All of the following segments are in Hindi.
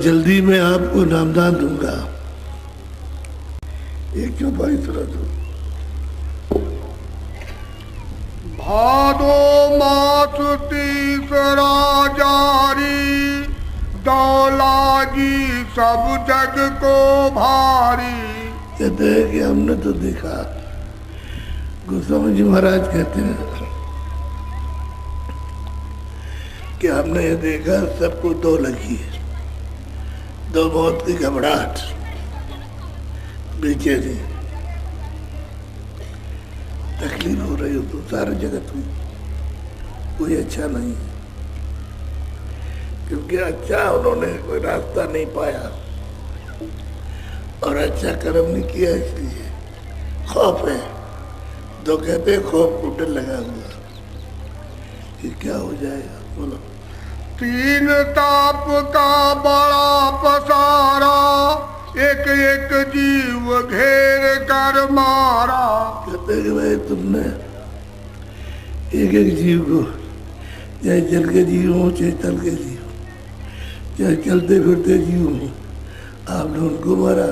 जल्दी मैं आपको नामदान दूंगा। एक चौपाई सुना दो। भादो मास तीसरा जारी, दौलागी सब जग को भारी। कहते हैं कि हमने तो देखा, गोस्वामी जी महाराज कहते हैं कि हमने ये देखा सबको दो लगी, दो मौत की घबराहट, बेचैनी, तकलीफ हो रही हो तो सारे जगत में कोई अच्छा नहीं, क्योंकि अच्छा उन्होंने कोई रास्ता नहीं पाया और अच्छा कर्म नहीं किया, इसलिए खौफ है। तो कहते हैं खौफ को डर लगा हुआ कि क्या हो जाएगा। बोलो। तीन ताप का बड़ा पसारा, एक एक जीव घेर कर मारा। कहते हैं कि भाई तुमने एक एक जीव को, चाहे जल के जीव हो चाहे तल के जीव, चाहे चलते फिरते जीव हो, आपने उनको मारा,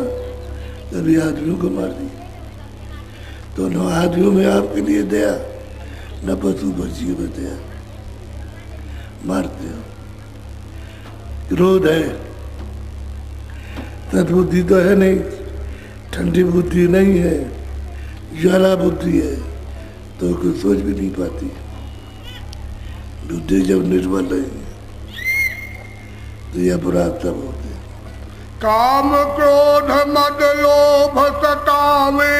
कभी आदमियों को मार दिया। तो न आदमियों में आपके लिए दया, न पशु पक्षियों में दया, मारते हो। क्रोध है, सद्बुद्धि तो है नहीं, ठंडी बुद्धि नहीं है, ज्वाला बुद्धि है, तो कुछ सोच भी नहीं पाती। बुद्धि जब निर्मल नहीं तो यह अपराध सब होते। काम क्रोध मद लोभ सतावे,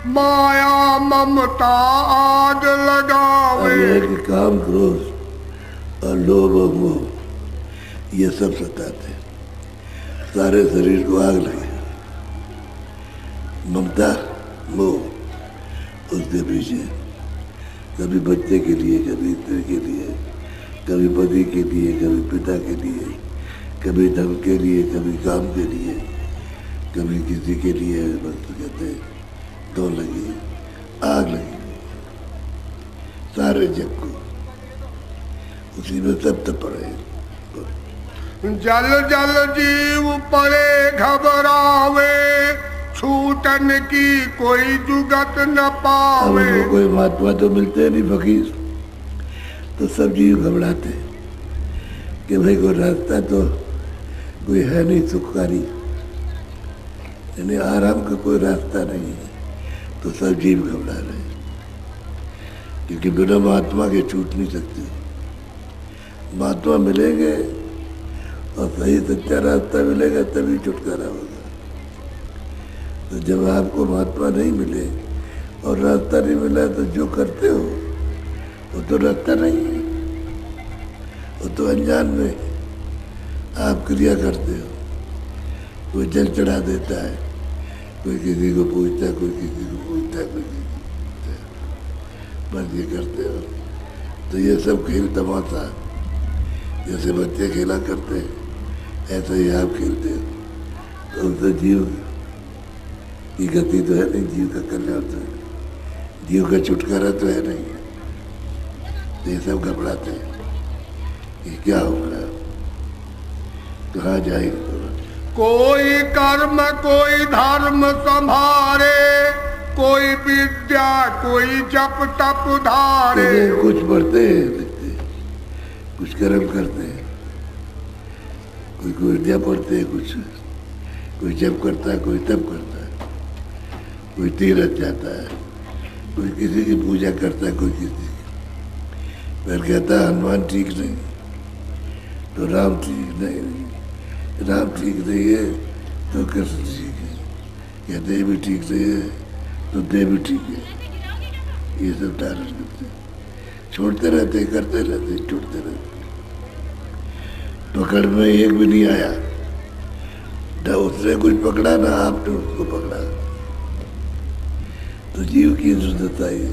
माया ममता आग लगावे। कि काम क्रोध और लोभ और मोह ये सब सताते, सारे शरीर को आग लगे। ममता मोह उसके पीछे, कभी बच्चे के लिए, कभी स्त्री के लिए, कभी पति के लिए, कभी पिता के लिए, कभी धन के लिए, कभी काम के लिए, कभी किसी के लिए। बस कहते तो लगी, आग लगी सारे जग को, उसी में सब तप पड़े। जल जल जीव पड़े घबरावे, छूटन की कोई जुगत न पावे। कोई महात्मा तो मिलते नहीं, फकीर, तो सब जीव घबराते कि भाई कोई रास्ता तो कोई है नहीं सुखकारी, यानी आराम का कोई रास्ता नहीं है, तो सब जीव घबरा रहे, क्योंकि बिना महात्मा के छूट नहीं सकते। महात्मा मिलेंगे और सही सच्चा रास्ता मिलेगा तभी छुटकारा होगा। तो जब आपको महात्मा नहीं मिले और रास्ता नहीं मिला, तो जो करते हो वो तो रास्ता नहीं है, वो तो अनजान में आप क्रिया करते हो। कोई जल चढ़ा देता है, कोई किसी को पूछता है, कोई किसी को पूछता है, कोई किसी को पूछता है, बस ये करते हो। तो ये सब खेल तमाशा, जैसे बच्चे खेला करते हैं ऐसा ही आप खेलते हो। तो उससे जीव की गति तो है नहीं, जीव का कल्याण तो है, जीव का छुटकारा तो है नहीं। तो ये सब घबराते हैं कि क्या होगा, कहाँ जाएगा। कोई कर्म कोई धर्म संभारे, कोई विद्या कोई जप तप धारे। कुछ पढ़ते हैं, लिखते हैं, कुछ कर्म करते हैं, कोई विद्या पढ़ते हैं, कुछ कोई जप करता है, कोई तप करता है, कोई तीर्थ जाता है, कोई किसी की पूजा करता है, कोई किसी की। फिर कहता है हनुमान ठीक नहीं तो राम ठीक नहीं, राम ठीक नहीं है तो कृष्ण ठीक है, या देव भी ठीक नहीं है तो देव भी ठीक है। ये सब टारस करते, छोड़ते रहते, करते रहते, छूटते रहते। पकड़ में एक भी नहीं आया, ना उसने कुछ पकड़ा ना आपने उसको पकड़ा। तो जीव की दुर्दशा है।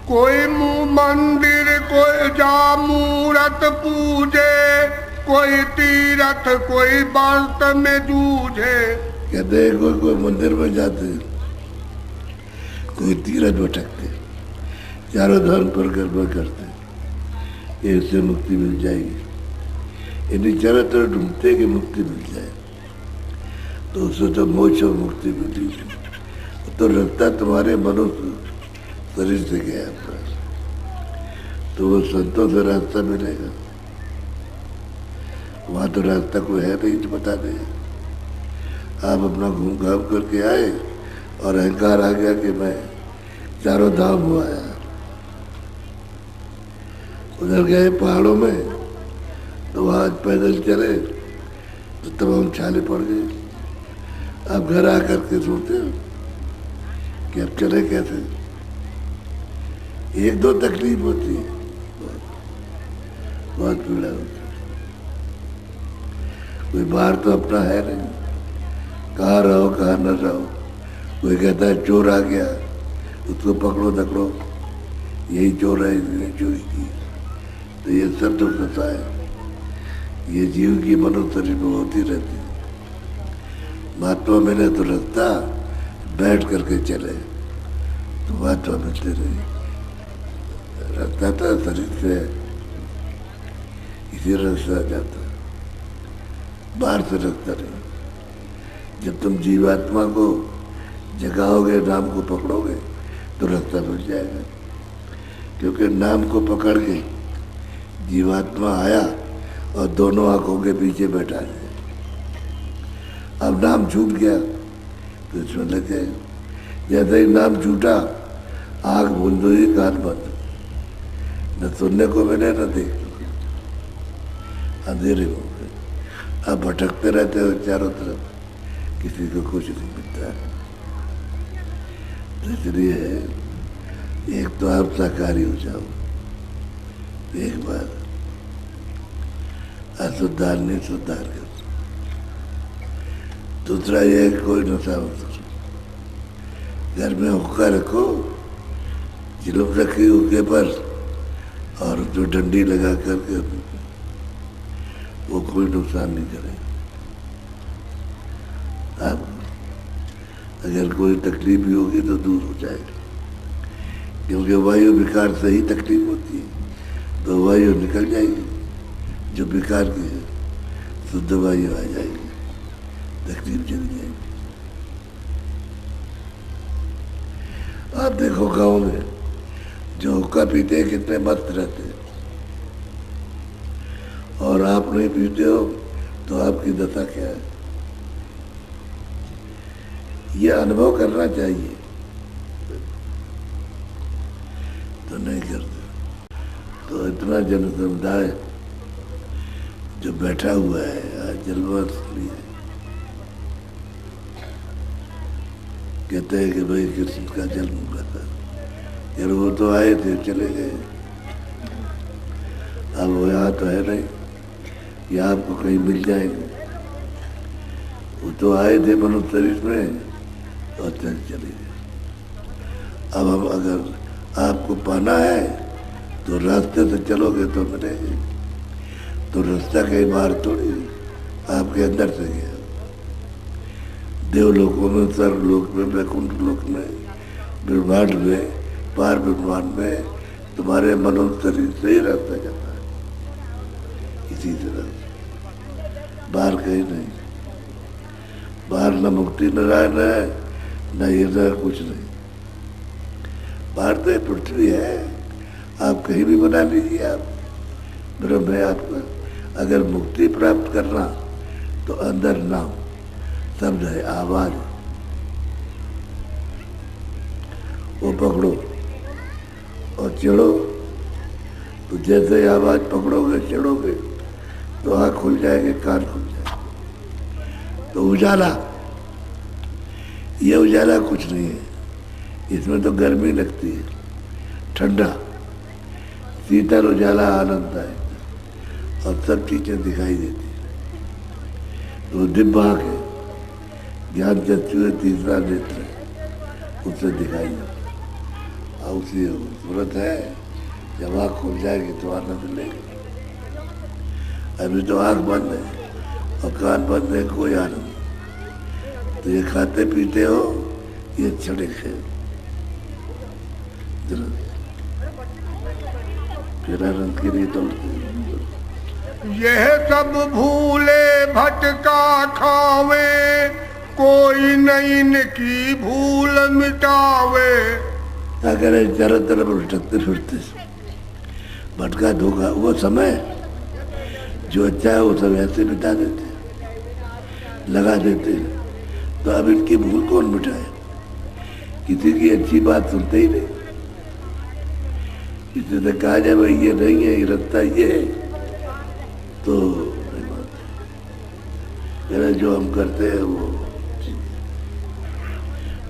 कोई मंदिर कोई जा मूरत पूजे, कोई तीरथ कोई व्रत में जूझे। कहते हैं कोई मंदिर में जाते, कोई तीरथ भटकते, चारों धर्म पर गड़बड़ करते, इससे मुक्ति मिल जाएगी, इन्हीं चरित्र ढूंढते कि मुक्ति मिल जाए, तो उससे तो मोक्ष और मुक्ति मिली, तो रास्ता तुम्हारे मनुष्य शरीर से गया था, तो वो संतों से रास्ता मिलेगा। वहाँ तो रास्ता कोई है नहीं तो बता दे। आप अपना घूम घाम करके आए और अहंकार आ गया कि मैं चारों धाम हुआ आया। उधर गए पहाड़ों में तो वहाँ पैदल चले तो तमाम छाले पड़ गए। अब घर आकर के सोचते हो कि अब चले कैसे। एक दो तकलीफ होती है, बहुत पीड़ा होती है। कोई बाहर तो अपना है नहीं, कहाँ रहो कहाँ न रहो। कोई कहता है चोर आ गया, उसको पकड़ो दकड़ो, यही चोर है, इसने चोरी की। तो ये सब तो सता है, ये जीव की मनुष्य शरीर में होती रहती है। महात्मा मिले तो रास्ता बैठ करके चले तो महात्मा मिलते रहे। रास्ता था शरीर से इसी रास्ता जाता, बाहर से रास्ता नहीं। जब तुम जीवात्मा को जगाओगे, नाम को पकड़ोगे तो रास्ता मिल जाएगा। क्योंकि नाम को पकड़ के जीवात्मा आया और दोनों आंखों के पीछे बैठा है। अब नाम छूट गया तो इसमें लग जाएगा। जैसे ही नाम छूटा, आँख बंद हुई, कान बंद, न सुनने को मिले न देखने को, अंधेरे हो गए। अब भटकते रहते हो चारों तरफ, किसी को कुछ नहीं मिलता है। तो इसलिए एक तो आप साकारी हो जाओ एक बार, असुद्धार नहीं सुधार कर। दूसरा ये कोई नशा मत करो, घर में हुक्का रखो, चिलम रखी हुक्के पर, और जो डंडी लगा करके वो कोई नुकसान नहीं करेगा। आप अगर कोई तकलीफ भी होगी तो दूर हो जाएगी, क्योंकि वायु विकार से ही तकलीफ होती है। तो वायु निकल जाएगी जो विकार की है, शुद्ध वायु आ जाएगी, तकलीफ चली जाएगी। आप देखो गांव में जो हुक्का पीते हैं कितने मस्त रहते हैं, और आप नहीं पीते हो तो आपकी दशा क्या है। ये अनुभव करना चाहिए, तो नहीं करते। तो इतना जन समुदाय जो बैठा हुआ है आज जन्माष्टमी है, कहते हैं कि भाई कृष्ण का जन्म हुआ था। यार वो तो आए थे चले गए, अब वो यहाँ तो है नहीं, यहाँ आपको कहीं मिल जाएंगे। वो तो आए थे मनुष्य शरीर में और चले गए। अब हम अगर आपको पाना है तो रास्ते से चलोगे तो मिलेंगे। तो रास्ता कहीं बाहर थोड़ी, आपके अंदर से गया। देवलोकों में, सर्वलोक में, वैकुंठ लोक में, ब्रह्मांड में, पार ब्रह्मांड में तुम्हारे मनुष्य शरीर से ही रास्ता जाता है, इसी तरह बाहर कहीं नहीं। बाहर न मुक्ति नारायण है, न ये न कुछ नहीं। बाहर तो पृथ्वी है, आप कहीं भी बना लीजिए, आप ब्रह्म है आपका। अगर मुक्ति प्राप्त करना तो अंदर नाम शब्द है, आवाज, वो पकड़ो और चढ़ो। तो जैसे आवाज पकड़ोगे, चढ़ोगे, तो आँख खुल जाएंगे, कान खुल जाएंगे। तो उजाला, ये उजाला कुछ नहीं है, इसमें तो गर्मी लगती है, ठंडा शीतल उजाला आनंद है, और सब चीजें दिखाई देती है। तो दिव्य आँख है, ज्ञान चक्षु तीसरा नेत्र है, उससे दिखाई जाता। और उसी सूरत है, जब आँख खुल जाएगी तो आनंद लेगी। अभी तो आँख बंद है और कान बंद है, कोई आनंद नहीं। तो ये खाते पीते हो, ये क्षणिक है, फिर आनंद के लिए तो यह सब भूले भटका खावे, कोई नहीं इनकी भूल मिटावे। क्या करे, चारों तरफ भटकते फिरते भटका धोखा, वो समय जो अच्छा है वो सब ऐसे मिटा देते, लगा देते। तो अब इनकी भूल कौन मिटाए? किसी की अच्छी बात सुनते ही नहीं। किसी से कहा जाए भाई ये नहीं है, ये रास्ता ये है, तो नहीं मानते। जो हम करते हैं वो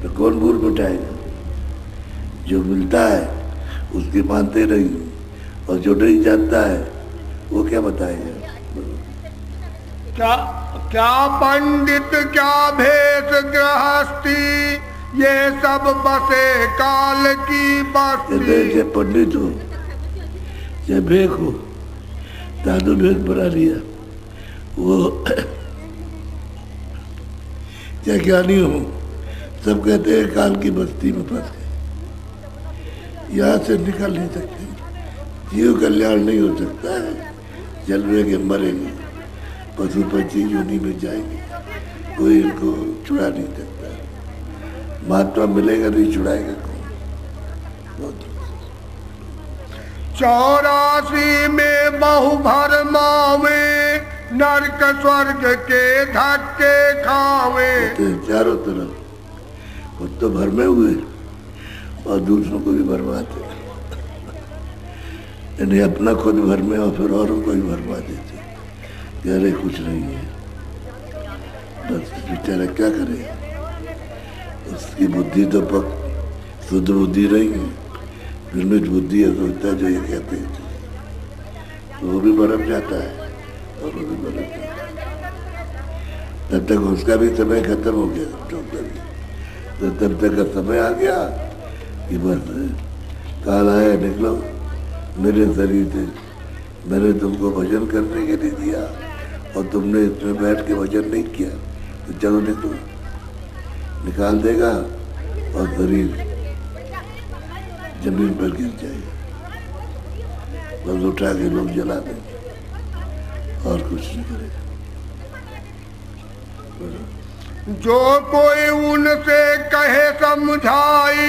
तो कौन भूल मिटाएगा? जो मिलता है उसकी मानते नहीं, और जो नहीं जानता है वो क्या बताएगा? क्या पंडित क्या भेष गृहस्थी, ये सब बसे काल की बस्ती। चाहे पंडित हो चाहे भेख हो, साधु भेष बना लिया, वो चाहे ज्ञानी हो, सब कहते हैं काल की बस्ती में फंस गए, यहाँ से निकल नहीं सकते, जीव कल्याण नहीं हो सकता है, जलवेंगे मरेंगे, पशु पंछी योनि में जाएंगे, कोई इनको छुड़ा नहीं सकता। महात्मा मिलेगा नहीं, छुड़ाएगा कौन? 84 में बहु भरमावे, नरक स्वर्ग के धक्के खावे। चारों तरफ खुद तो भरमे हुए और दूसरों को भी भरमाते, इन्हें अपना खुद भरमे और फिर औरों को भी भरमा देते। कह रहे कुछ नहीं है, बस बेचारा क्या करे, उसकी बुद्धि तो पक शुद्ध बुद्धि नहीं है, निर्मित बुद्धि है, सोचता है जो ये कहते हैं, तो वो भी बरफ जाता है और वो भी बरफ जाता है। तब तक उसका भी समय खत्म हो गया, तो तब तक का समय आ गया कि बस काल आया, निकलो मेरे शरीर से, मैंने तुमको भजन करने के लिए दिया और तुमने इसमें बैठ के भजन नहीं किया, तो चलो निकलो। निकाल देगा और शरीर जमीन पर गिर जाएगा, बस उठा के लोग जला देंगे और कुछ नहीं करेगा। जो कोई उनसे कहे समझाई,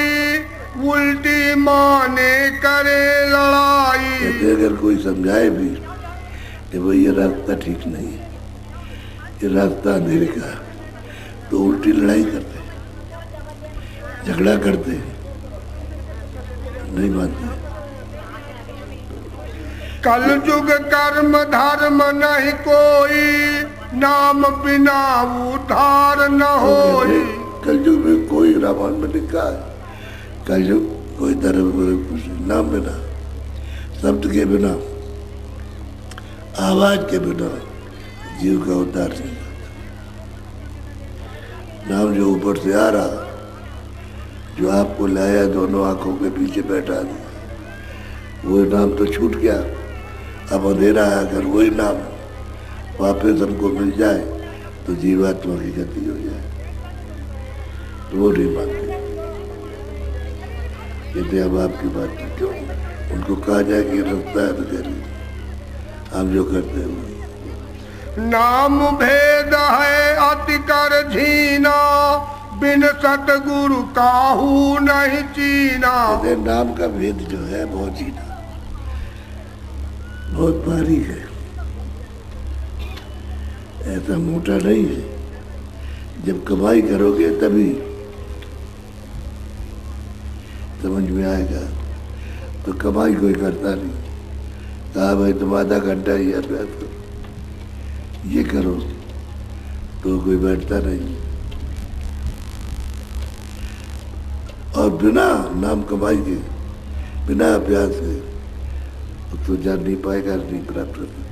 उल्टी माने करे लड़ाई। कहते अगर कोई समझाए भी कि भाई ये रास्ता ठीक नहीं है, ये रास्ता अंधेरे का है, तो उल्टी लड़ाई करते हैं, झगड़ा करते हैं, नहीं मानते। कल युग कर्म धर्म नहीं कोई, नाम बिना उद्धार न होई। कल युग में कोई, रामायण में लिखा है, कल युग कोई धर्म कुछ नाम बिना, शब्द के बिना, आवाज के बिना जीव का उद्धार नहीं होता। नाम जो ऊपर से आ रहा, जो आपको लाया दोनों आंखों के पीछे बैठा दिया, वो नाम तो छूट गया, अब अंधेरा है। अगर वही नाम वापस हमको मिल जाए तो जीवात्मा की गति हो जाए, तो वो नहीं मानते। कहते अब आपकी बात क्यों, उनको कहा जाए कि रास्ता है तो करिए, हम जो करते हैं वो। नाम भेद है अति कर झीना, बिन सतगुरु काहू नहीं चीना। कहते नाम का भेद जो है बहुत जीना, बहुत बारीक है, ऐसा मोटा नहीं है। जब कमाई करोगे तभी समझ में आएगा, तो कमाई कोई करता नहीं। कहा भाई तुम आधा घंटा ही अभ्यास करो, ये करो, तो कोई बैठता नहीं। और बिना नाम कमाई के, बिना अभ्यास के तो जान नहीं पाएगा, नहीं प्राप्त कर सकता।